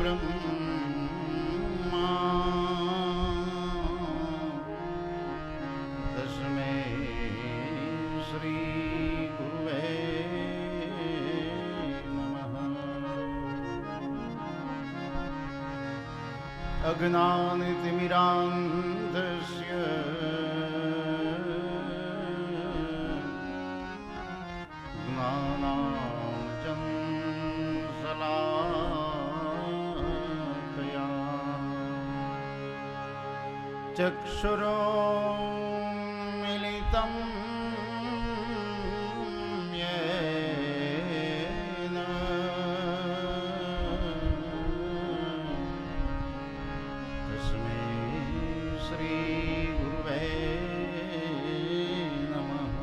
ब्रह्मा अज्ञानतिमिरान्धस्य ज्ञानाञ्जनशलाकया चक्षुरुन्मीलितं येन तस्मै श्रीगुरुवे नमः।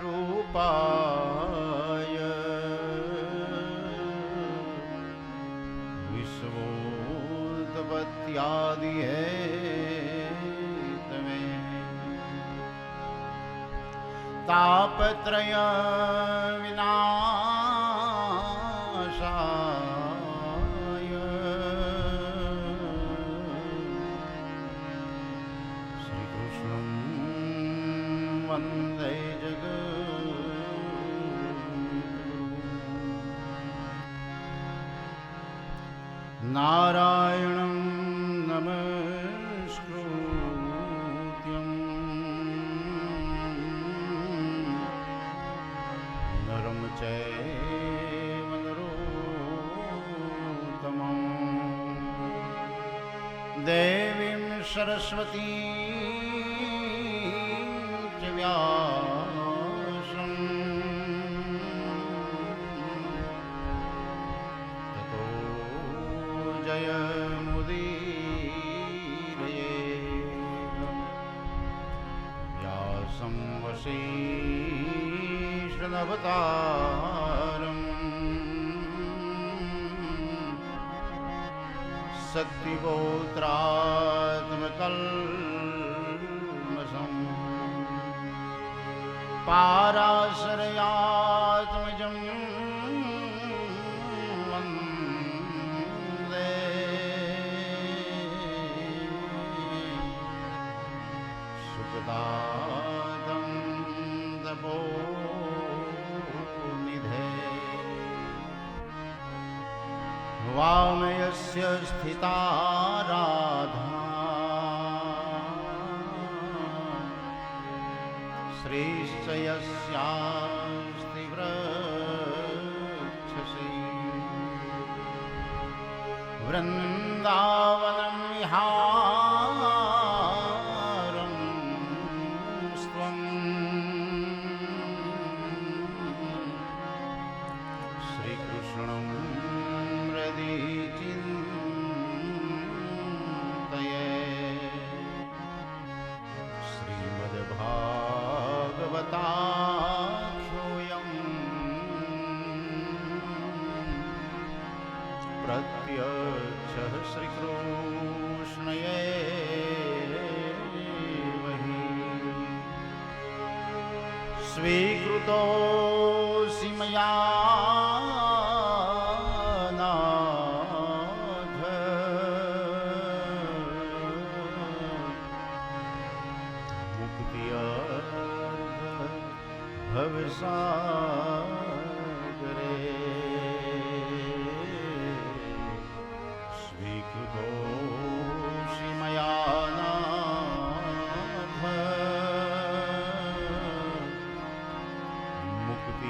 सच्चिदानन्दरूपाय विश्वोत्पत्त्यादिहेतवे तापत्रय विनाशाय श्रीकृष्णं वन्दे जगद्गुरुम्। नारायणं नमस्कृत्यं नरं चैव नरोत्तमं देवीं सरस्वतीं च व्यासं ततो जयमुदीरये व्यासं वसिष्ठनवतारम् शक्तिगोत्रात्मकल्मषम् पाराशरयात्मजं वन्दे सुखदातं तपोनिधे वामयस्य स्थिता राधा श्रीश्च यस्यास्ति वृक्षसि वृन्दावनं विहारं स्त्वं श्रीकृष्णं हृदि चिन्तये श्रीमद्भागवताख्योऽयं प्रत्यक्षः श्रीकृष्णयेव हि स्वीकृतोऽसि मया नाथ मुक्त्यर्थ भवसागरे स्वीकृतोऽसि मया नाथ मुक्ति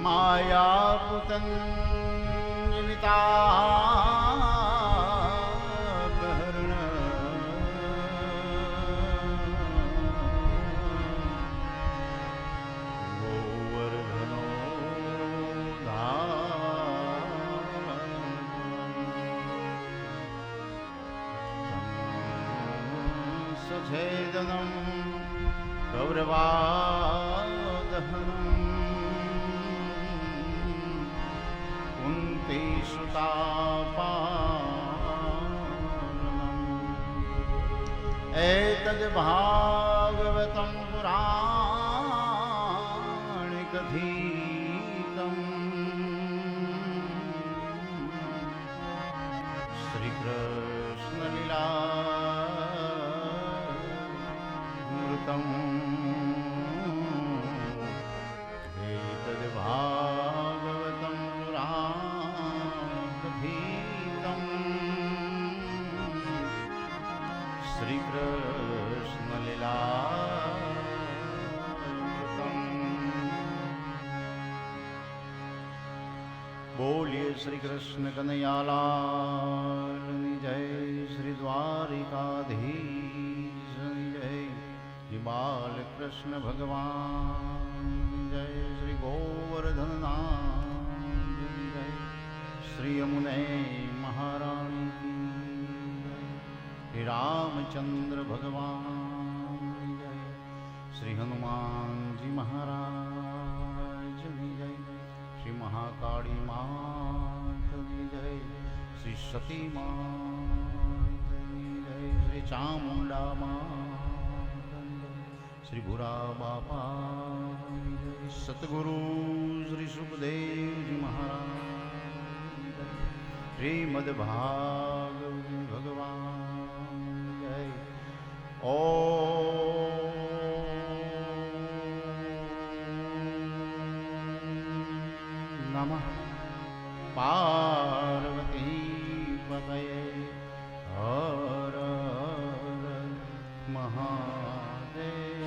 मायापुतञ्जीविता कहर्ण गोवर्धनो सछेदनं कौरवादहनम् कुन्तीसुतापालनम् एतद्भागवतं पुराणिकधीतम् श्रीकृष्णलीलामृतम् एतद्भागवतं पुराणिकधीतम् श्रीकृष्णलीलामृतम् बोलिए श्री कृष्ण कन्हैयालाल की जय। श्री द्वारिकाधीश की जय। श्री बाल कृष्ण भगवान की जय। श्री गोवर्धन नाथ की जय। श्री यमुने महारानी की जय। श्री रामचंद्र भगवान की जय। श्री हनुमान जी महाराज की जय। श्री महाकाली मात की जय। श्री सती मात की जय। श्री चामुंडा मात की जय। श्री भूरा बापा की जय। सतगुरु श्री सुखदेव जी महाराज की जय। श्रीमद्भागवत भगवान की जय। नमः पार्वती पतये हर हर महादेव।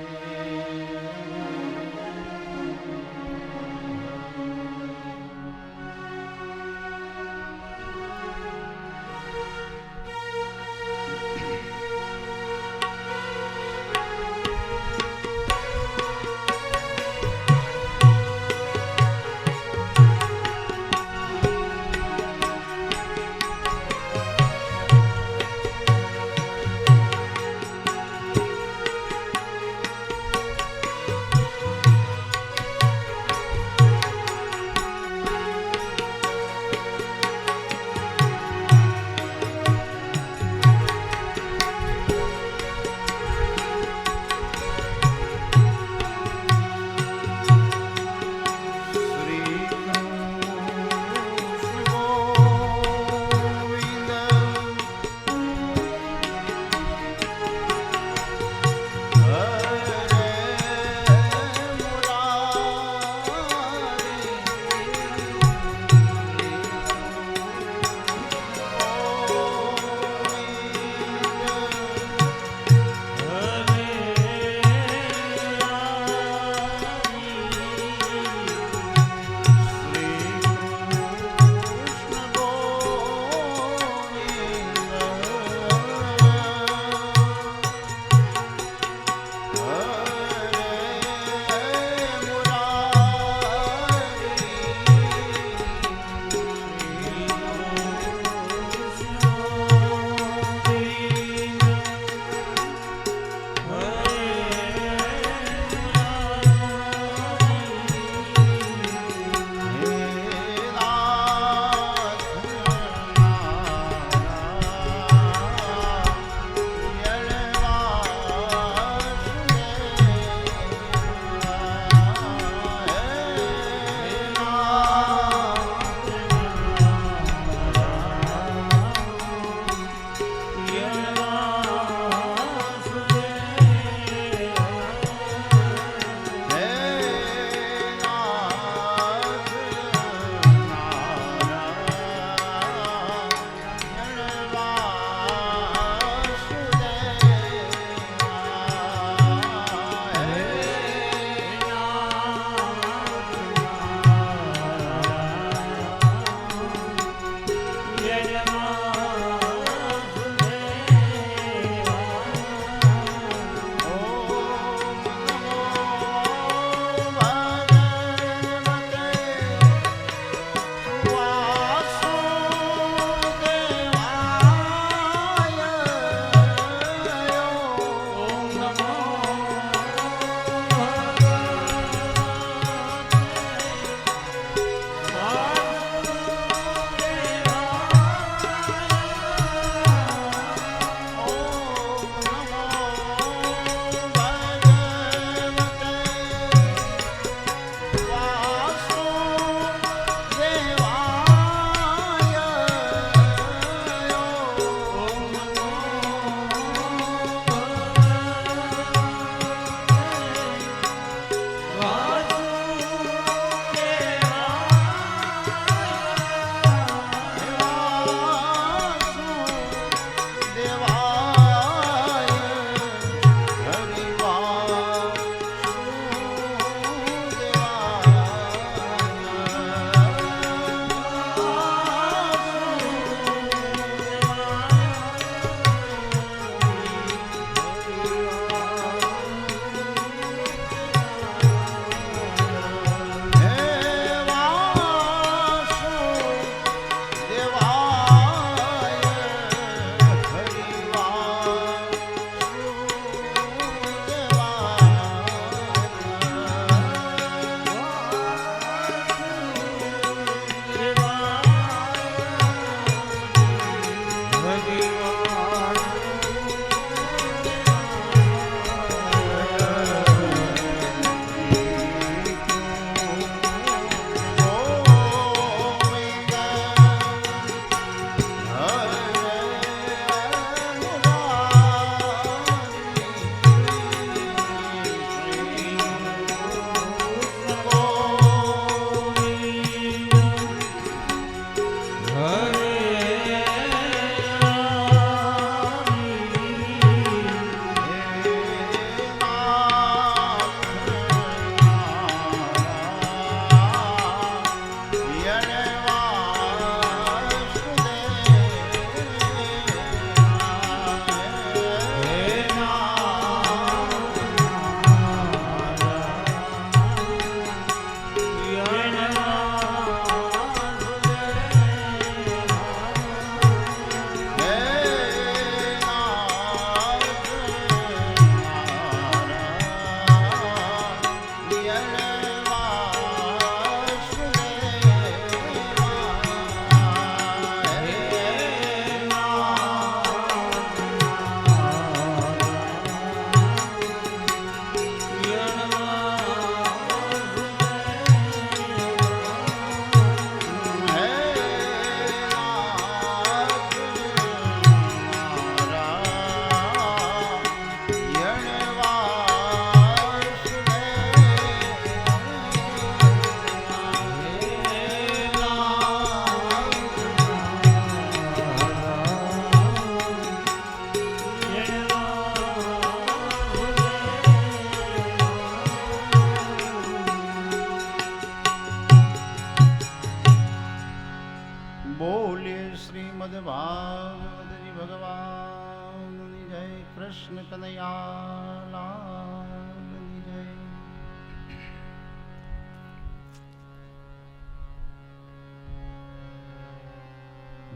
શ્રીમદ ભાગવતજી ભગવાનની જય. કૃષ્ણ કનૈયા લાલની જય.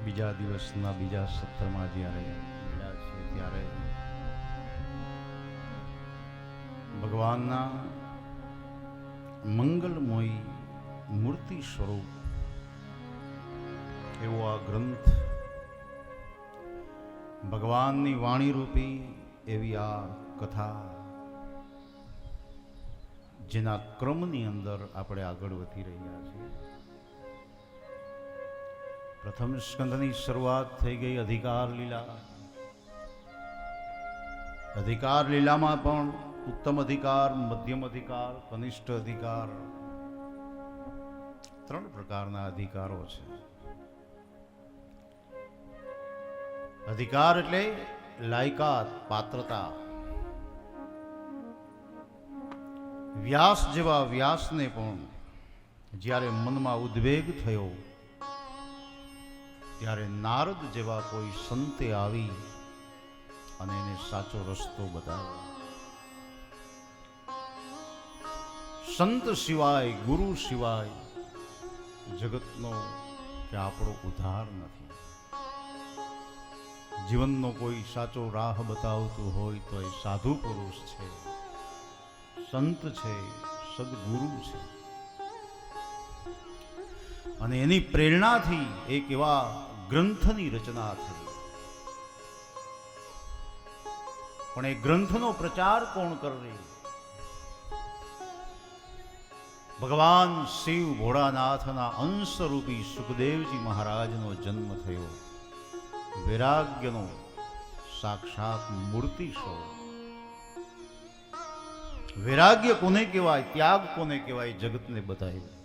બીજા દિવસના બીજા સત્રમાં જ્યારે મળ્યા છે ત્યારે ભગવાનના મંગલમય મૂર્તિ સ્વરૂપ એવો આ ગ્રંથ, ભગવાનની વાણી રૂપી એવી આ કથા, જેના ક્રમની અંદર આપણે આગળ વધી રહ્યા છીએ. પ્રથમ સ્કંદની શરૂઆત થઈ ગઈ અધિકાર લીલા. અધિકાર લીલામાં પણ ઉત્તમ અધિકાર, મધ્યમ અધિકાર, કનિષ્ઠ અધિકાર, 3 પ્રકારના અધિકારો છે. અધિકાર એટલે લાયકાત, પાત્રતા. વ્યાસ જેવા વ્યાસને પણ જ્યારે મનમાં ઉદ્વેગ થયો ત્યારે નારદ જેવા કોઈ સંતે આવી અને એને સાચો રસ્તો બતાવ્યો. સંત સિવાય, ગુરુ સિવાય જગતનો કે આપણો ઉદ્ધાર નથી. જીવનનો કોઈ સાચો રાહ બતાવતું હોય તો એ સાધુ પુરુષ છે, સંત છે, સદગુરુ છે. અને એની પ્રેરણાથી એક એવા ગ્રંથની રચના થઈ. પણ એ ગ્રંથનો પ્રચાર કોણ કરે? ભગવાન શિવ ભોળાનાથના અંશરૂપી સુખદેવજી મહારાજનો જન્મ થયો. વૈરાગ્યનો સાક્ષાત મૂર્તિ સ્વરૂપ. વૈરાગ્ય કોને કહેવાય, ત્યાગ કોને કહેવાય, જગતને બતાવ્યું.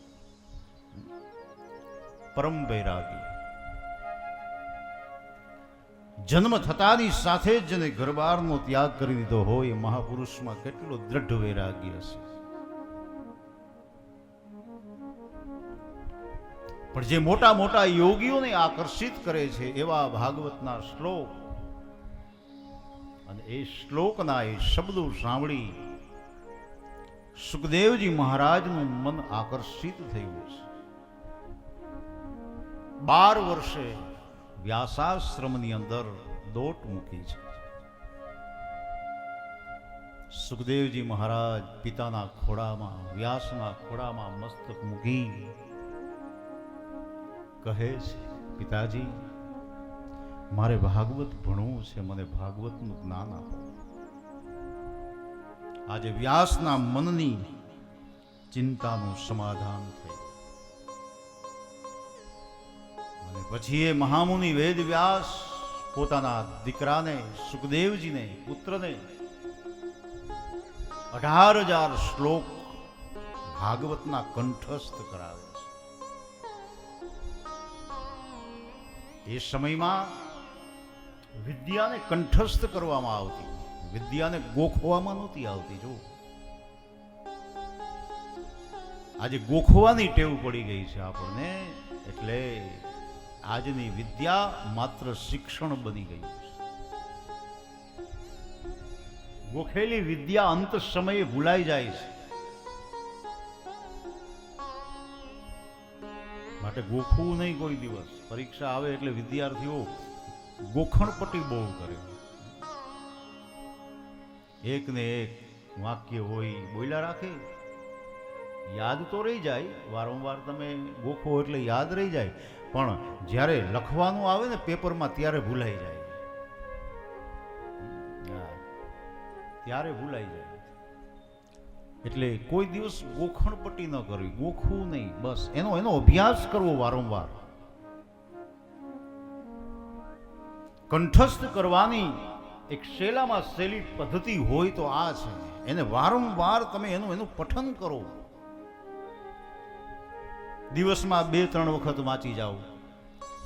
પરમ વૈરાગી. જન્મ થતાની સાથે જ જેને ઘરબારનો ત્યાગ કરી દીધો હોય એ મહાપુરુષમાં કેટલો દ્રઢ વૈરાગ્ય હશે. પણ જે મોટા મોટા યોગીઓને આકર્ષિત કરે છે એવા ભાગવતના શ્લોક અને એ શ્લોકના એ શબ્દો સાંભળી સુખદેવજી મહારાજનું મન આકર્ષિત થયું છે. 12 વર્ષે વ્યાસાશ્રમની અંદર દોટ મૂકી છે. સુખદેવજી મહારાજ પિતાના ખોળામાં, વ્યાસના ખોળામાં મસ્તક મૂકી કહે છે, પિતાજી મારે ભાગવત ભણવું છે, મને ભાગવતનું જ્ઞાન આપો. આજે વ્યાસના મનની ચિંતાનું સમાધાન થયું. અને પછી એ મહામુનિ વેદ વ્યાસ પોતાના દીકરાને સુખદેવજીને, પુત્રને 18,000 શ્લોક ભાગવતના કંઠસ્થ કરાવે છે. એ સમયમાં વિદ્યાને કંઠસ્થ કરવામાં આવતી, વિદ્યાને ગોખવામાં નહોતી આવતી. જો આજે ગોખવાની ટેવ પડી ગઈ છે આપણને, એટલે આજની વિદ્યા માત્ર શિક્ષણ બની ગઈ છે. ગોખેલી વિદ્યા અંત સમયે ભૂલાઈ જાય છે. માટે ગોખવું નહીં કોઈ દિવસ. પરીક્ષા આવે એટલે વિદ્યાર્થીઓ ગોખણપટ્ટી બહુ કરે. એક ને એક વાક્ય હોય બોલ્યા રાખે, યાદ તો રહી જાય. વારંવાર તમે ગોખો એટલે યાદ રહી જાય, પણ જ્યારે લખવાનું આવે ને પેપરમાં ત્યારે ભૂલાઈ જાય. ત્યારે ભૂલાઈ જાય. એટલે કોઈ દિવસ ગોખણપટ્ટી ન કરવી, ગોખવું નહીં, બસ એનો અભ્યાસ કરવો વારંવાર. કંઠસ્થ કરવાની એક શેલામાં શૈલી પદ્ધતિ હોય તો આ છે. એને વારંવાર તમે એનું પઠન કરો. દિવસમાં 2-3 વખત વાંચી જાઓ,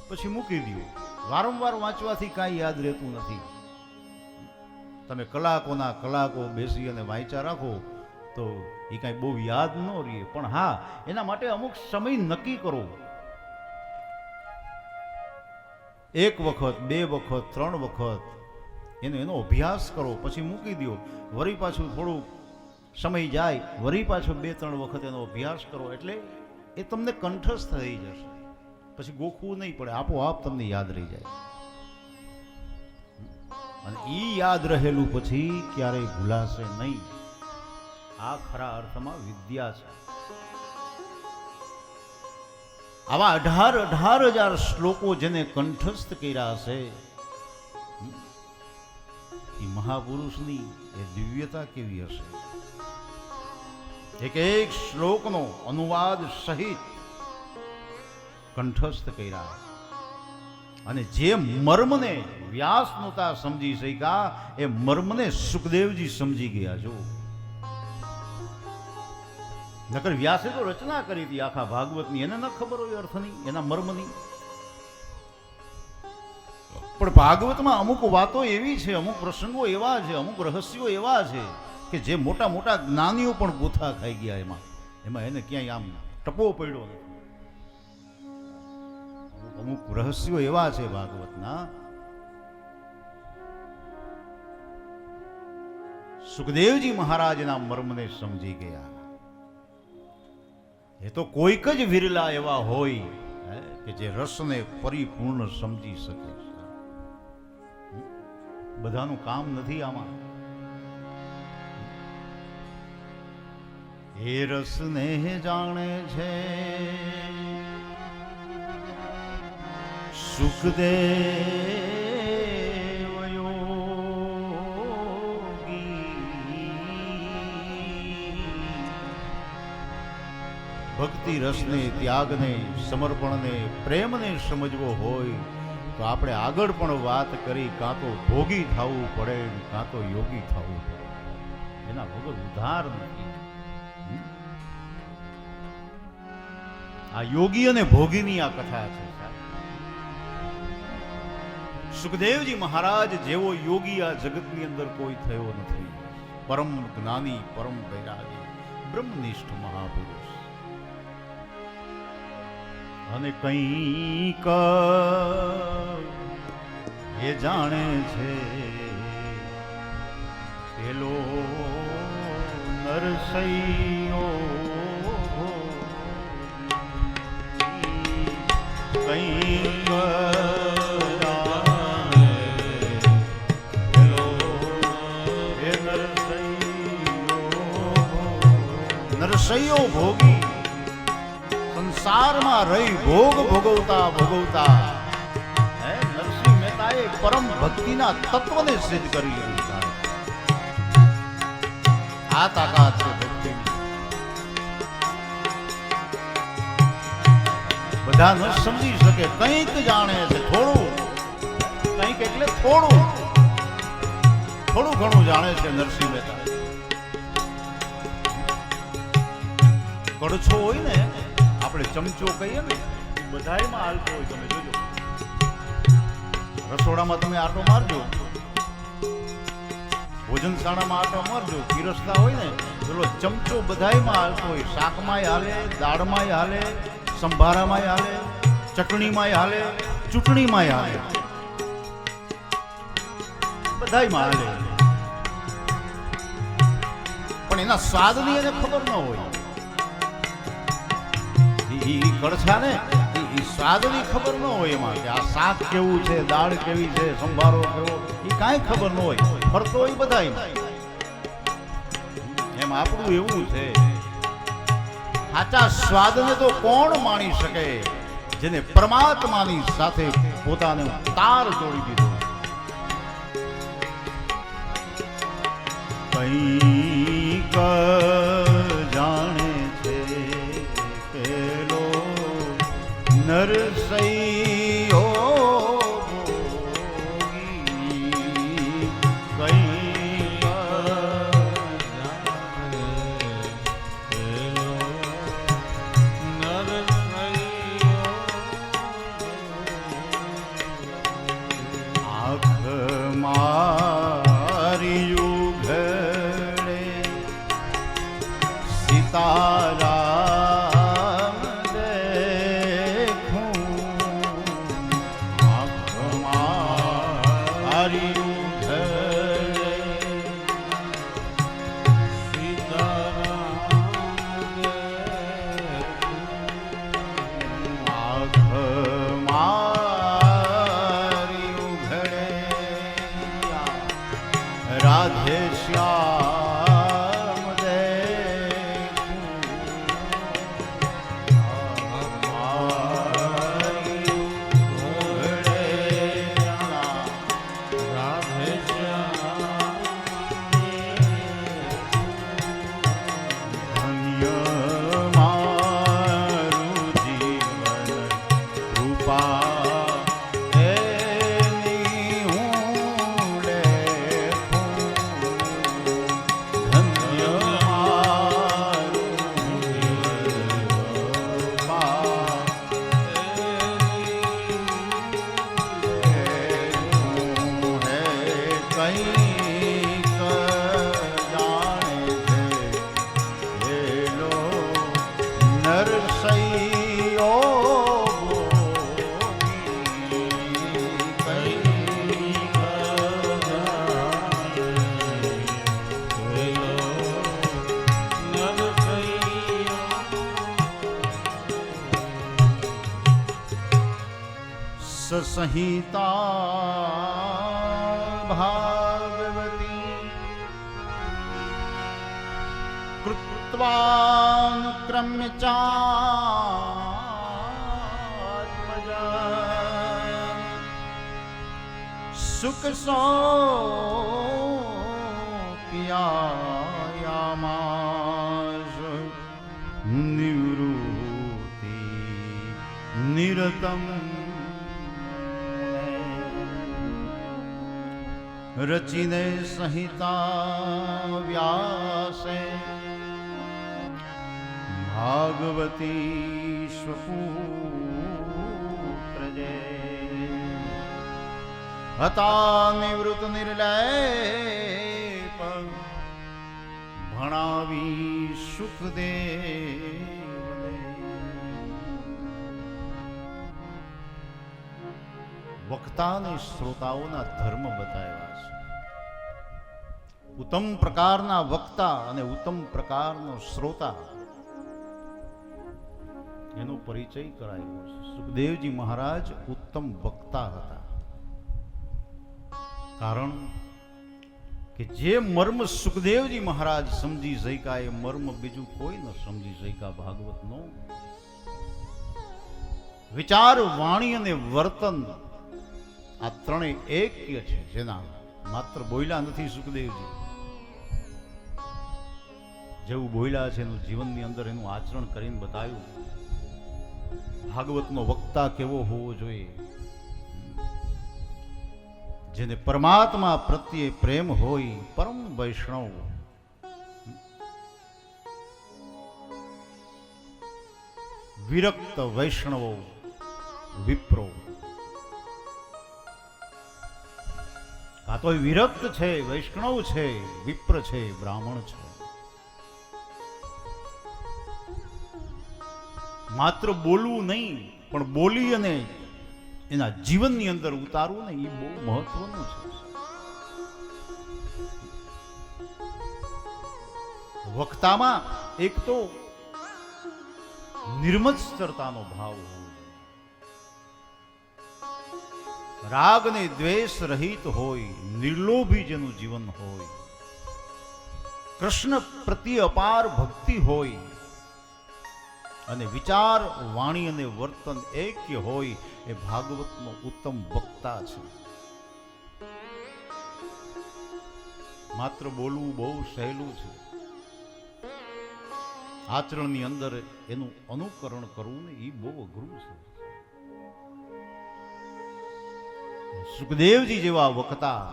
પછી મૂકી દો. વારંવાર વાંચવાથી કાંઈ યાદ રહેતું નથી. તમે કલાકોના કલાકો બેસી અને વાંચ્યા રાખો તો એ કાંઈ બહુ યાદ ન રહે. પણ હા, એના માટે અમુક સમય નક્કી કરો એક વખત, બે વખત, 3 વખત એનો અભ્યાસ કરો, પછી મૂકી દો. વળી પાછું થોડું સમય જાય, વળી પાછો 2-3 વખત એનો અભ્યાસ કરો, એટલે એ તમને કંઠસ્થ થઈ જશે. પછી ગોખવું નહીં પડે, આપોઆપ તમને યાદ રહી જાય. અને એ યાદ રહેલું પછી ક્યારેય ભૂલાશે નહીં. આ ખરા અર્થમાં વિદ્યા છે. આવા 18,000 શ્લોકો જેને કંઠસ્થ કર્યા છે, એ મહાપુરુષની એ દિવ્યતા કેવી હશે. એક એક શ્લોકનો અનુવાદ સહિત કંઠસ્થ કર્યા. અને જે મર્મને વ્યાસ નહોતા સમજી શક્યા, એ મર્મને સુખદેવજી સમજી ગયા. જો નકર વ્યાસે તો રચના કરી હતી આખા ભાગવતની, એને ન ખબર હોય અર્થની, એના મર્મની. પણ ભાગવતમાં અમુક વાતો એવી છે, અમુક પ્રસંગો એવા છે, અમુક રહસ્યો એવા છે કે જે મોટા મોટા જ્ઞાનીઓ પણ ગોથા ખાઈ ગયા. એમાં એને ક્યાંય આમ ટપો પડ્યો નથી. અમુક રહસ્યો એવા છે ભાગવતના. સુખદેવજી મહારાજના મર્મને સમજી ગયા. એ તો કોઈક જ વિરલા એવા હોય કે જે રસને પરિપૂર્ણ સમજી શકે. બધાનું કામ નથી આમાં. એ રસને જાણે છે સુખદેવ યોગી. ભક્તિ રસને, ત્યાગને, સમર્પણને, પ્રેમને સમજવો હોય તો આપણે આગળ પણ વાત કરી, કાં તો ભોગી થવું પડે, કાં તો યોગી થવું પડે. એના વગર ઉધાર નથી. આ યોગી અને ભોગીની આ કથા છે. સુખદેવજી મહારાજ જેવો યોગી આ જગતની અંદર કોઈ થયો નથી. પરમ જ્ઞાની, પરમ વૈરાગી, બ્રહ્મનિષ્ઠ મહાપુરુષ. અને કંઈક એ જાણે છે પેલો નરસૈયો. કંઈક નરસૈયો ભોગી સંસારમાં રહી ભોગ ભોગવતા ભોગવતા નરસિંહ મહેતાએ પરમ ભક્તિના તત્વને સિદ્ધ કરી લીધું. આ તાકાત છે ભક્તિની. બધા ન સમજી શકે, કંઈક જાણે છે, થોડું, કંઈક એટલે થોડું ઘણું જાણે છે નરસિંહ મહેતા. કડછો હોય ને, આપણે ચમચો કહીએ ને, બધાયમાં હાલતો હોય. તમે જોજો, રસોડામાં તમે આટો મારજો, ભોજનશાળામાં આટો મારજો, પીરસતા હોય ને, પેલો ચમચો બધાયમાં હાલતો હોય. શાકમાંય હાલે, દાળમાંય હાલે, સંભારામાંય હાલે, ચટણીમાંય હાલે, ચૂંટણીમાંય હાલે, બધાયમાં હાલે. પણ એના સ્વાદની એને ખબર ન હોય. કડછા ને એ સ્વાદની ખબર ન હોય એમાં, કે આ શાક કેવું છે, દાળ કેવી છે, સંભારો કેવો, એ કાંઈ ખબર ન હોય. ફરતો હોય બધાય. એમ આપણું એવું છે. સાચા સ્વાદને તો કોણ માણી શકે જેને પરમાત્માની સાથે પોતાનો તાર જોડી દીધો. કંઈક જાણે છે પેલો નરસૈયો ભોગી. કંઈક આંખ મારી ઉઘડે સીતારામ દેખું. કંઈક જાણે છે એલો નરસૈયો સંહિતા ભાગવતી કૃત્વાનુક્રમ્ય ચાત્મજા સુખ સોપ્યાયામાસ નિવૃત્તિ નિરતમ રચીને સંહિતા વ્યાસે ભાગવતી સ્વપુત્રજે હતા નિવૃત્ત નિર્લેપ ભણાવી સુખદેવને વક્તા અને શ્રોતાઓના ધર્મ બતાવ્યા છે. ઉત્તમ પ્રકારના વક્તા અને ઉત્તમ પ્રકારનો શ્રોતા એનો પરિચય કરાયો છે. સુખદેવજી મહારાજ ઉત્તમ વક્તા હતા. કારણ કે જે મર્મ સુખદેવજી મહારાજ સમજી શક્યા એ મર્મ બીજું કોઈ ન સમજી શક્યા. ભાગવતનો વિચાર, વાણી અને વર્તન આ ત્રણેય એક્ય છે, જેના માત્ર બોલ્યા નથી સુખદેવજી. જેવું બોલ્યા છે એનું જીવનની અંદર એનું આચરણ કરીને બતાવ્યું. ભાગવતનો વક્તા કેવો હોવો જોઈએ? જેને પરમાત્મા પ્રત્યે પ્રેમ હોય, પરમ વૈષ્ણવ, વિરક્ત વૈષ્ણવો, વિપ્રો. આ તો વિરક્ત છે, વૈષ્ણવ છે, વિપ્ર છે, બ્રાહ્મણ છે. માત્ર બોલવું નહીં, પણ બોલી અને એના જીવનની અંદર ઉતારવું ને, એ બહુ મહત્વનું છે. વક્તામાં એક તો નિર્મત્સરતાનો ભાવ હોય, રાગ ને દ્વેષ રહિત હોય, નિર્લોભી જેનું જીવન હોય, કૃષ્ણ પ્રત્યે અપાર ભક્તિ હોય અને વિચાર, વાણી અને વર્તન એક્ય હોય, એ ભાગવતનો ઉત્તમ વક્તા છે. માત્ર બોલવું બહુ સહેલું છે, આચરણની અંદર એનું અનુકરણ કરવું ને એ બહુ અઘરું છે. સુખદેવજી જેવા વક્તા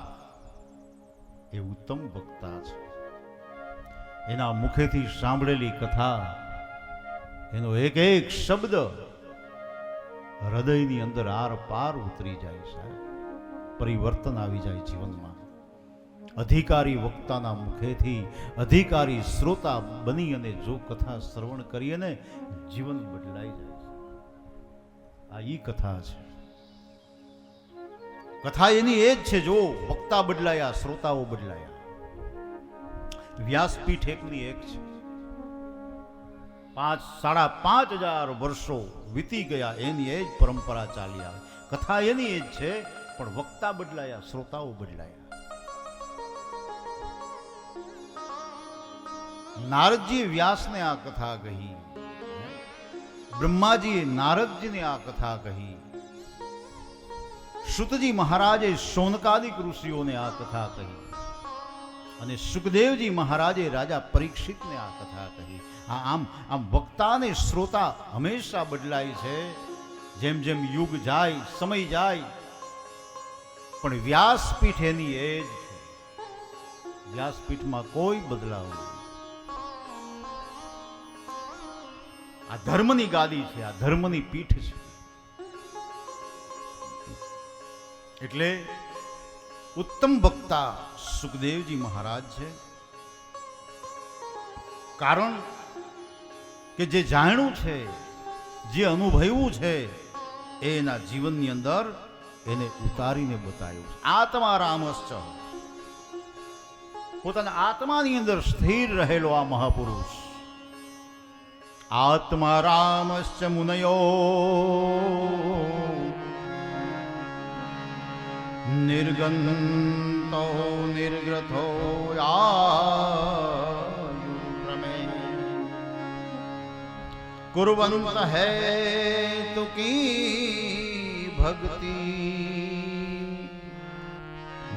એ ઉત્તમ વક્તા છે. એના મુખેથી સાંભળેલી કથા, એનો એક એક શબ્દ હૃદયની અંદર આર પાર ઉતરી જાય છે. પરિવર્તન આવી જાય જીવનમાં. અધિકારી વક્તાના મુખેથી અધિકારી શ્રોતા બની અને જો કથા શ્રવણ કરીએ ને, જીવન બદલાઈ જાય છે. આ ઈ કથા છે. કથા એની એ જ છે, જો વક્તા બદલાયા, શ્રોતાઓ બદલાયા. વ્યાસપીઠ એકની એક છે. 5,500 વર્ષો વીતી ગયા, એની એ જ પરંપરા ચાલી આવે. કથા એની એ જ છે, પણ વક્તા બદલાયા, શ્રોતાઓ બદલાયા. નારદજીએ વ્યાસને આ કથા કહી, બ્રહ્માજીએ નારદજીને આ કથા કહી, શુતજી મહારાજે શૌનકાદિક ઋષિઓને આ કથા કહી, અને સુખદેવજી મહારાજે રાજા પરીક્ષિતને આ કથા કહી. આમ વક્તા અને શ્રોતા હંમેશા બદલાય છે, જેમ જેમ યુગ જાય, સમય જાય. પણ વ્યાસપીઠ એની એ જ છે. વ્યાસપીઠમાં કોઈ બદલાવ નહીં. આ ધર્મની ગાદી છે, આ ધર્મની પીઠ છે. એટલે ઉત્તમ વક્તા સુખદેવજી મહારાજ છે. કારણ કે જે જાણ્યું છે, જે અનુભવ્યું છે, એના જીવનની અંદર એને ઉતારીને બતાવ્યું છે. આત્મા રામશ્ચ, પોતાના આત્માની અંદર સ્થિર રહેલો આ મહાપુરુષ. આત્મા રામશ્ચ મુનયો નિર્ગંતો નિર્ગ્રથો कुर्वन्त है तो की भक्ति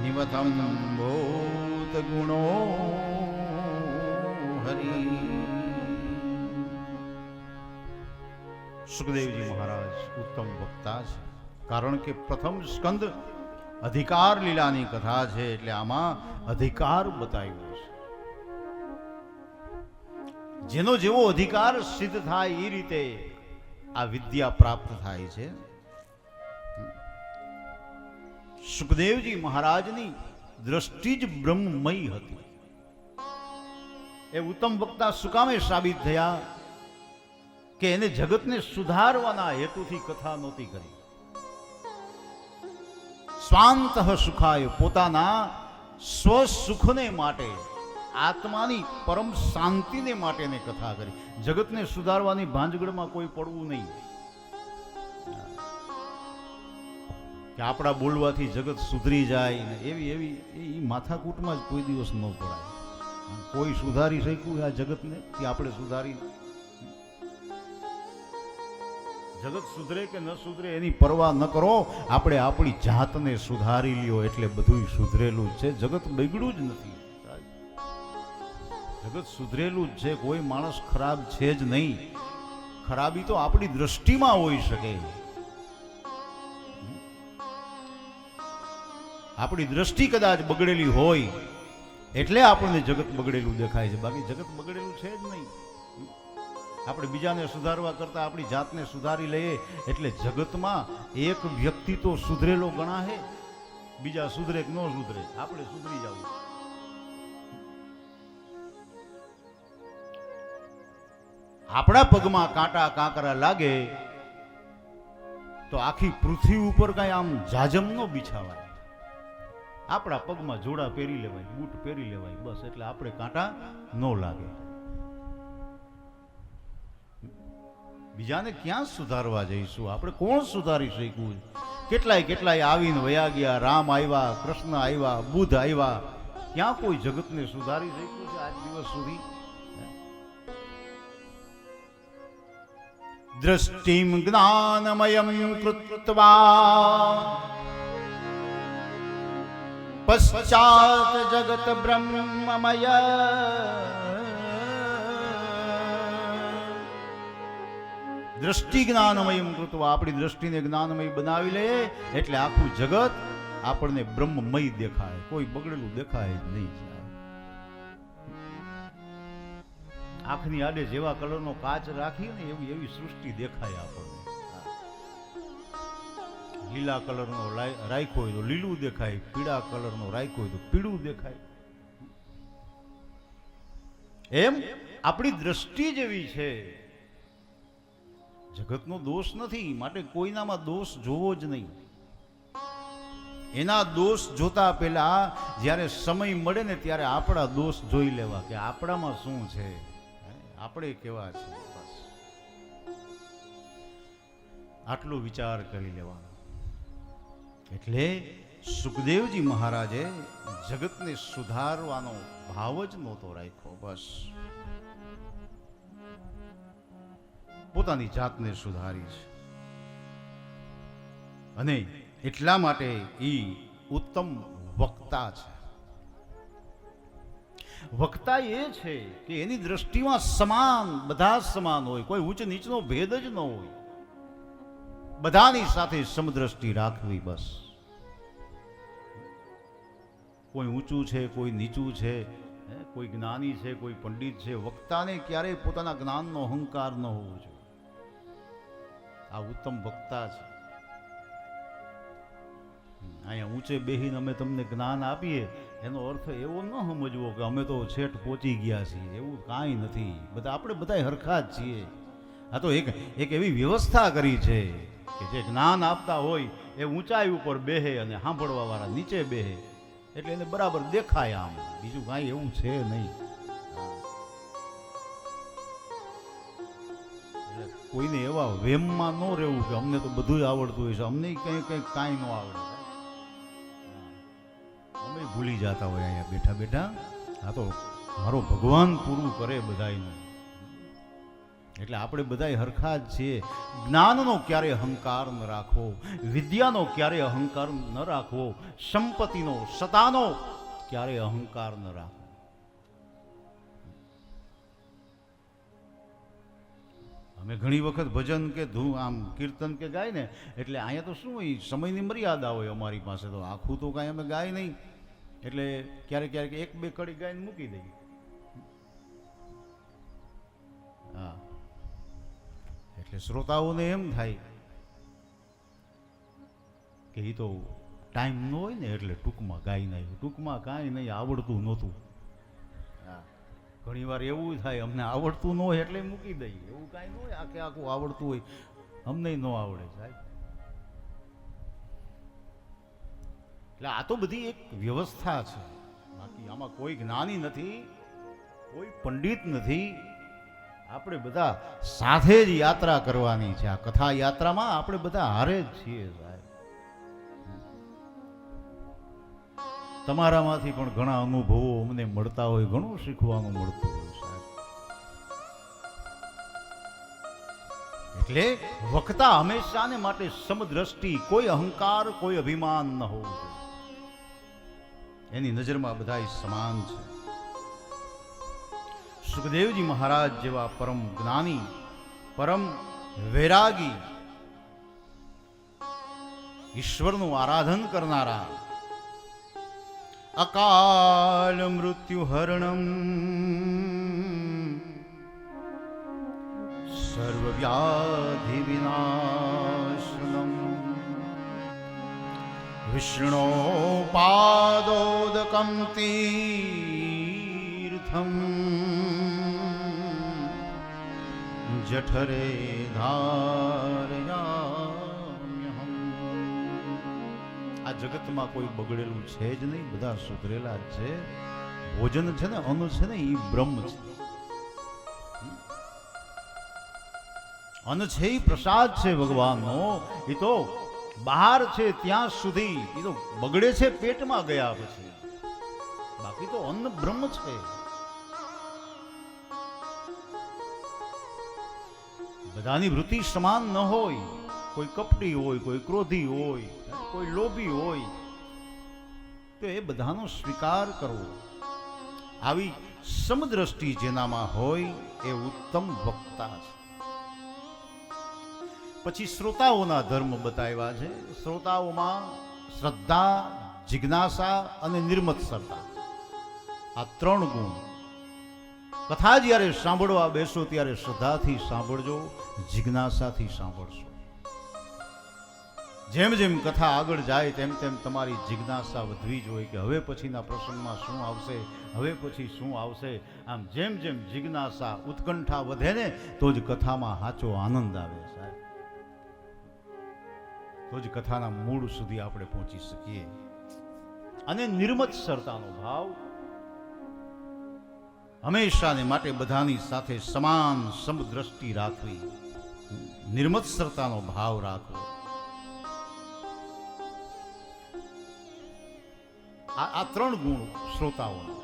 निवतम भूत गुणो हरि. સુખદેવજી મહારાજ ઉત્તમ વક્તા છે. કારણ કે પ્રથમ સ્કંદ અધિકાર લીલાની કથા છે, એટલે આમાં અધિકાર બતાવ્યો છે. જેનો જેવો અધિકાર સિદ્ધ થાય એ રીતે આ વિદ્યા પ્રાપ્ત થાય છે. સુખદેવજી મહારાજની દ્રષ્ટિ જ બ્રહ્મમય હતી. એ ઉત્તમ વક્તા સુકામે સાબિત થયા કે એને જગતને સુધારવાના હેતુથી કથા નહોતી કરી. સ્વાંત સુખાય, પોતાના સ્વસુખને માટે, આત્માની પરમ શાંતિને માટેને કથા કરી. જગતને સુધારવાની ભાંજગડમાં કોઈ પડવું નહીં કે આપણા બોલવાથી જગત સુધરી જાય ને એવી એવી એ માથાકૂટમાં જ કોઈ દિવસ ન પડાય. કોઈ સુધારી શક્યું આ જગતને કે આપણે સુધારી? જગત સુધરે કે ન સુધરે એની પરવા ન કરો, આપણે આપણી જાતને સુધારી લ્યો એટલે બધું સુધરેલું જ છે. જગત બગડ્યું જ નથી, જગત સુધરેલું જ છે. કોઈ માણસ ખરાબ છે જ નહીં. ખરાબી તો આપણી દ્રષ્ટિમાં હોઈ શકે. આપણી દ્રષ્ટિ કદાચ બગડેલી હોય એટલે આપણને જગત બગડેલું દેખાય છે, બાકી જગત બગડેલું છે જ નહીં. આપણે બીજાને સુધારવા કરતા આપણી જાતને સુધારી લઈએ એટલે જગતમાં એક વ્યક્તિ તો સુધરેલો ગણાશે, બીજા સુધરે કે ન સુધરે, આપણે સુધરી જવું. આપણા પગમાં કાંટા કાંકરા લાગે તો આખી પૃથ્વી ઉપર કઈ આમ જાજમ ન બિછાવાય. આપણા પગમાં જોડા પહેરી લેવાય, બૂટ પહેરી લેવાય, બસ, એટલે આપણે કાંટા ન લાગે. બીજાને ક્યાં સુધારવા જઈશું? આપણે કોણ સુધારી શક્યું? કેટલાય આવીને વયા ગયા. રામ આવ્યા, કૃષ્ણ આવ્યા, બુદ્ધ આવ્યા, ક્યાં કોઈ જગતને સુધારી શક્યું છે આજ દિવસ સુધી? દ્રષ્ટિમ જ્ઞાનમયમ કૃત્વા પશ્ચાત જગત બ્રહ્મમય. દ્રષ્ટિ જ્ઞાનમય કૃત્વા, આપણી દ્રષ્ટિને જ્ઞાનમય બનાવી લે એટલે આખું જગત આપણને બ્રહ્મમય દેખાય, કોઈ બગડેલું દેખાય જ નહીં. આંખની આડે જેવા કલરનો કાચ રાખીએ ને એવી સૃષ્ટિ દેખાય આપણને. લીલા કલરનો રાખ્યો હોય તો લીલું દેખાય, પીળા કલરનો રાખ્યો હોય તો પીળું દેખાય. એમ આપણી દ્રષ્ટિ જેવી છે. જગતનો દોષ નથી, માટે કોઈનામાં દોષ જોવો જ નહીં. એના દોષ જોતા પહેલા જ્યારે સમય મળે ને ત્યારે આપણા દોષ જોઈ લેવા કે આપણામાં શું છે, આપણે કેવા છે. બસ આટલો વિચાર કરી લેવાનો. એટલે સુખદેવજી મહારાજે જગતને સુધારવાનો ભાવ જ નહોતો રાખ્યો. બસ પોતાની જાતને સુધારી છે. અને એટલા માટે એ ઉત્તમ વક્તા છે. વક્તા એ છે કે એની દ્રષ્ટિમાં સમાન, બધા સમાન હોય, કોઈ ઉચ્ચ નીચનો ભેદ જ ન હોય. બધાની સાથે સમદ્રષ્ટિ રાખવી. બસ કોઈ ઊંચું છે, કોઈ નીચું છે, કોઈ જ્ઞાની છે, કોઈ પંડિત છે. વક્તાને ક્યારેય પોતાના જ્ઞાનનો અહંકાર ન હોવો જોઈએ. આ ઉત્તમ વક્તા છે. અહીંયા ઊંચે બેહીને અમે તમને જ્ઞાન આપીએ એનો અર્થ એવો ન સમજવો કે અમે તો છેઠ પહોંચી ગયા છીએ, એવું કાંઈ નથી. આપણે બધા હરખા જ છીએ. આ તો એક એવી વ્યવસ્થા કરી છે કે જે જ્ઞાન આપતા હોય એ ઊંચાઈ ઉપર બેહે અને સાંભળવા વાળા નીચે બેહે, એટલે એને બરાબર દેખાય. આમ બીજું કાંઈ એવું છે નહીં. એટલે કોઈને એવા વેમમાં ન રહેવું કે અમને તો બધું આવડતું હોય છે, અમને કાંઈ ન આવડે. અમે ભૂલી જતા હોય અહીંયા બેઠા બેઠા. આ તો મારો ભગવાન પૂરું કરે બધાયનું. એટલે આપણે બધા હરખા જ છીએ. જ્ઞાનનો ક્યારે અહંકાર ન રાખવો, વિદ્યાનો ક્યારે અહંકાર ન રાખવો, સંપત્તિનો સતાનો ક્યારે અહંકાર ન રાખવો. અમે ઘણી વખત ભજન કે આમ કીર્તન કે ગાય ને, એટલે અહીંયા તો શું હોય, સમયની મર્યાદા હોય અમારી પાસે. તો આખું તો કાંઈ અમે ગાય નહીં, એટલે ક્યારેક ક્યારેક એક બે કડી ગાઈને મૂકી દઈએ. હા, એટલે શ્રોતાઓને એમ થાય કે એ તો ટાઈમ ન હોય ને એટલે ટૂંકમાં ગાઈ નાખ્યું. ટૂંકમાં કાંઈ નહીં, આવડતું નહોતું. હા, ઘણી વાર એવું થાય અમને આવડતું ન હોય એટલે મૂકી દઈએ. એવું કાંઈ ન હોય, આખે આખું આવડતું હોય, અમને ન આવડે સાહેબ. એટલે આ તો બધી એક વ્યવસ્થા છે, બાકી આમાં કોઈ જ્ઞાની નથી, કોઈ પંડિત નથી. આપણે બધા સાથે જ યાત્રા કરવાની છે. આ કથા યાત્રામાં આપણે બધા હારે જ છીએ સાહેબ. તમારામાંથી પણ ઘણા અનુભવો અમને મળતા હોય, ઘણું શીખવાનું મળતું હોય સાહેબ. એટલે વક્તા હંમેશાને માટે સમદ્રષ્ટિ, કોઈ અહંકાર કોઈ અભિમાન ન હોવું જોઈએ. એની નજરમાં બધા સમાન છે. સુખદેવજી મહારાજ જેવા પરમ જ્ઞાની, પરમ વૈરાગી, ઈશ્વરનું આરાધન કરનારા, અકાલ મૃત્યુ હરણમ સર્વવ્યાધિ વિનાશનમ વિષ્ણુ પાદોદકમ તીર્થમ જઠરે ધારયામ્યહમ. આ જગતમાં કોઈ બગડેલું છે જ નહીં, બધા સુધરેલા જ છે. ભોજન છે ને, અન્ન છે ને, એ બ્રહ્મ છે. અન્ન છે એ પ્રસાદ છે ભગવાનનો. એ તો બહાર છે ત્યાં સુધી, એ તો બગડે છે પેટમાં ગયા પછી. બાકી તો અન્ન બ્રહ્મ છે. બધાની વૃત્તિ સમાન ન હોય. કોઈ કપટી હોય, કોઈ ક્રોધી હોય, કોઈ લોભી હોય, તો એ બધાનો સ્વીકાર કરવો. આવી સમદ્રષ્ટિ જેનામાં હોય એ ઉત્તમ વક્તા છે. પછી શ્રોતાઓના ધર્મ બતાવ્યા છે. શ્રોતાઓમાં શ્રદ્ધા, જિજ્ઞાસા અને નિર્મત્સરતા, આ ત્રણ ગુણ. કથા જ્યારે સાંભળવા બેસો ત્યારે શ્રદ્ધાથી સાંભળજો, જિજ્ઞાસાથી સાંભળશો. જેમ જેમ કથા આગળ જાય તેમ તેમ તમારી જિજ્ઞાસા વધવી જોઈએ કે હવે પછીના પ્રસંગમાં શું આવશે, હવે પછી શું આવશે. આમ જેમ જેમ જિજ્ઞાસા, ઉત્કંઠા વધે ને તો જ કથામાં સાચો આનંદ આવે સાહેબ. તો જ કથાના મૂળ સુધી આપણે પહોંચી શકીએ. અને નિર્મત્સરતાનો ભાવ, હંમેશાને માટે બધાની સાથે સમાન સમદ્રષ્ટિ રાખવી, નિર્મત્સરતાનો ભાવ રાખવો. આ ત્રણ ગુણ શ્રોતાઓના.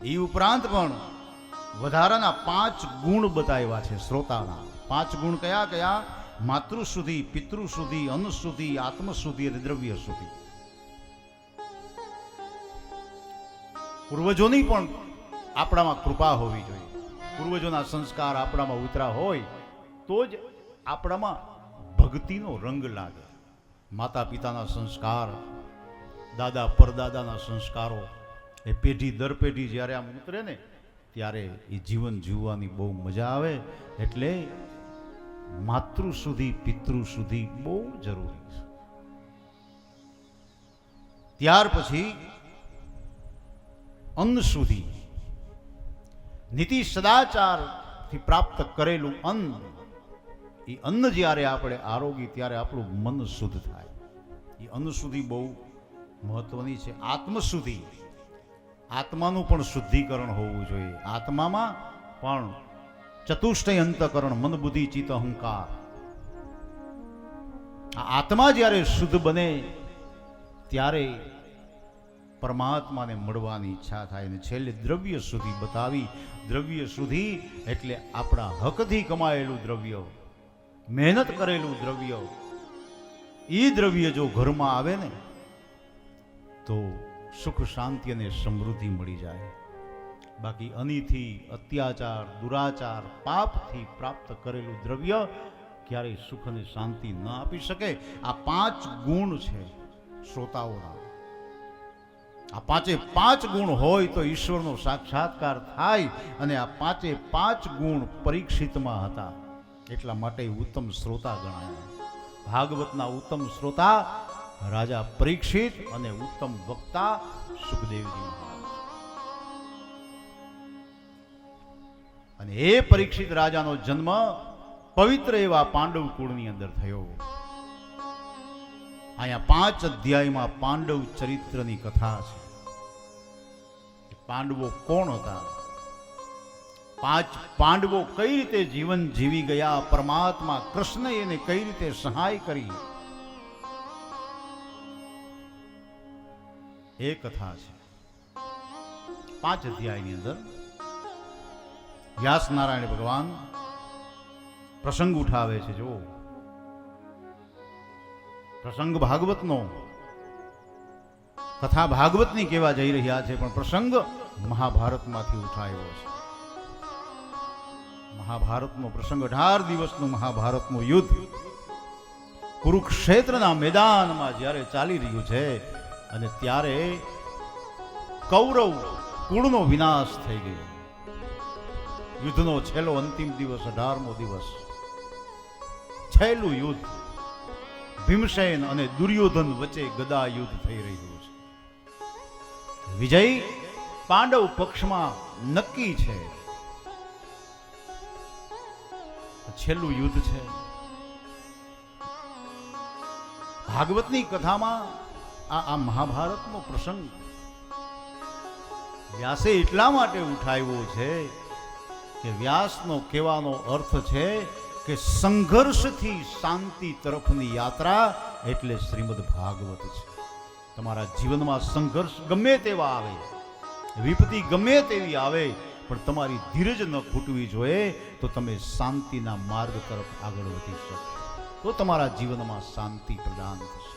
એ ઉપરાંત પણ વધારાના 5 ગુણ બતાવ્યા છે શ્રોતાના. 5 ગુણ કયા કયા? માતૃ સુધી, પિતૃ સુધી, અન્ન સુધી, આત્મ સુધી અને દ્રવ્ય સુધી. પૂર્વજોની પણ આપણામાં કૃપા હોવી જોઈએ. પૂર્વજોના સંસ્કાર આપણામાં ઉતરા હોય તો જ આપણામાં ભક્તિનો રંગ લાગે. માતા પિતાના સંસ્કાર, દાદા પરદાદાના સંસ્કારો, એ પેઢી દર પેઢી જ્યારે આમ ઉતરે ને ત્યારે એ જીવન જીવવાની બહુ મજા આવે. એટલે માતૃ સુધી પિતૃ સુધી બહુ જરૂરી છે. ત્યાર પછી અન્ન સુધી, નીતિ સદાચારથી પ્રાપ્ત કરેલું અન્ન, એ અન્ન જ્યારે આપણે આરોગી ત્યારે આપણું મન શુદ્ધ થાય. એ અન્ન સુધી બહુ મહત્વની છે. આત્મ સુધી, આત્માનું પણ શુદ્ધિકરણ હોવું જોઈએ. આત્મામાં પણ ચતુષ્ટય અંતકરણ, મન બુદ્ધિ ચિત્ત અહંકાર, આ આત્મા જ્યારે શુદ્ધ બને ત્યારે પરમાત્માને મળવાની ઈચ્છા થાય. ને છેલ્લે દ્રવ્ય સુધી બતાવી. દ્રવ્ય સુધી એટલે આપણા હકથી કમાયેલું દ્રવ્ય, મહેનત કરેલું દ્રવ્ય. એ દ્રવ્ય જો ઘરમાં આવે ને તો સુખ શાંતિ અને સમૃદ્ધિ મળી જાય. બાકી અનિથી, અત્યાચાર, દુરાચાર, પાપથી પ્રાપ્ત કરેલું દ્રવ્ય ક્યારેય સુખ અને શાંતિ ન આપી શકે. આ 5 ગુણ છે શ્રોતાઓના. આ 5 ગુણ હોય તો ઈશ્વરનો સાક્ષાત્કાર થાય. અને આ 5 ગુણ પરીક્ષિતમાં હતા, એટલા માટે ઉત્તમ શ્રોતા ગણાયા. ભાગવતના ઉત્તમ શ્રોતા રાજા પરીક્ષિત અને ઉત્તમ વક્તા સુખદેવજી મહારાજ. અને એ પરીક્ષિત રાજાનો જન્મ પવિત્ર એવા પાંડવ કુળની અંદર થયો. અહીંયા 5 અધ્યાયમાં પાંડવ ચરિત્રની કથા છે. પાંડવો કોણ હતા? 5 પાંડવો કઈ રીતે જીવન જીવી ગયા? પરમાત્મા કૃષ્ણએ એને કઈ રીતે સહાય કરી? એ કથા છે 5 અધ્યાયની અંદર. વ્યાસ નારાયણ ભગવાન પ્રસંગ ઉઠાવે છે. જો પ્રસંગ ભાગવતનો, કથા ભાગવતની કેવા જઈ રહ્યા છે, પણ પ્રસંગ મહાભારતમાંથી ઉઠાયો છે. મહાભારતનો પ્રસંગ, 18 દિવસનું મહાભારતનું યુદ્ધ કુરુક્ષેત્રના મેદાનમાં જ્યારે ચાલી રહ્યું છે, અને ત્યારે કૌરવ કુળનો વિનાશ થઈ ગયો. યુદ્ધનો છેલ્લો અંતિમ દિવસ, 18મો દિવસ, છેલ્લું યુદ્ધ. ભીમસેન અને દુર્યોધન વચ્ચે ગદા યુદ્ધ થઈ રહ્યું છે. વિજય પાંડવ પક્ષમાં નક્કી છે. છેલ્લું યુદ્ધ છે. ભાગવતની કથામાં આ મહાભારતનો પ્રસંગ વ્યાસે એટલા માટે ઉઠાવ્યો છે કે વ્યાસનો કહેવાનો અર્થ છે કે સંઘર્ષથી શાંતિ તરફની યાત્રા એટલે શ્રીમદ ભાગવત છે. તમારા જીવનમાં સંઘર્ષ ગમે તેવા આવે, વિપત્તિ ગમે તેવી આવે, પણ તમારી ધીરજ ન ખૂટવી જોઈએ. તો તમે શાંતિના માર્ગ તરફ આગળ વધી શકશો, તો તમારા જીવનમાં શાંતિ પ્રદાન થશે.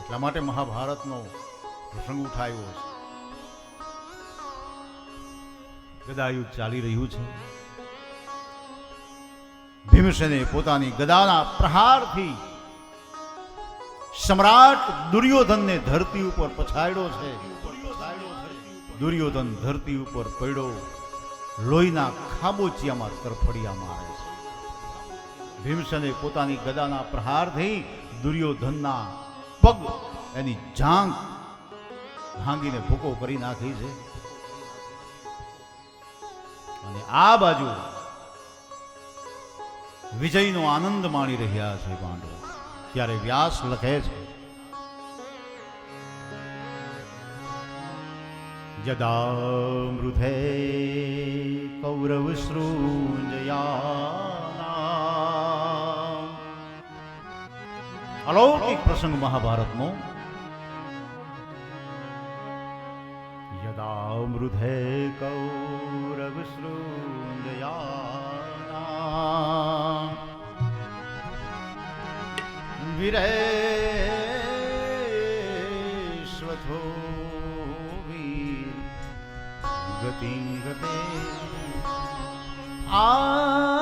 એટલા માટે મહાભારતનો પ્રસંગ ઉઠાવ્યો છે. ગદાયુદ્ધ ચાલી રહ્યું છે. ભીમસેને પોતાની ગદાના પ્રહારથી સમ્રાટ દુર્યોધનને ધરતી ઉપર પછાડ્યો છે. દુર્યોધન ધરતી ઉપર પડ્યો, લોહીના ખાબોચિયામાં તરફડિયા મારે છે. ભીમસેને પોતાની ગદાના પ્રહારથી દુર્યોધનના પગ, એની જાંઘ ભાંગીને ભૂકો કરી નાખી છે. અને આ બાજુ વિજયનો આનંદ માણી રહ્યા છે પાંડવો. ત્યારે વ્યાસ લખે છે, યદા મૃધે કૌરવ સૃંજયા. અલૌકિક પ્રસંગ મહાભારતનો. યદા મૃધે કૌરવ સૃંજયા વીરેશ્વથો વીર ગતિ ગતે આ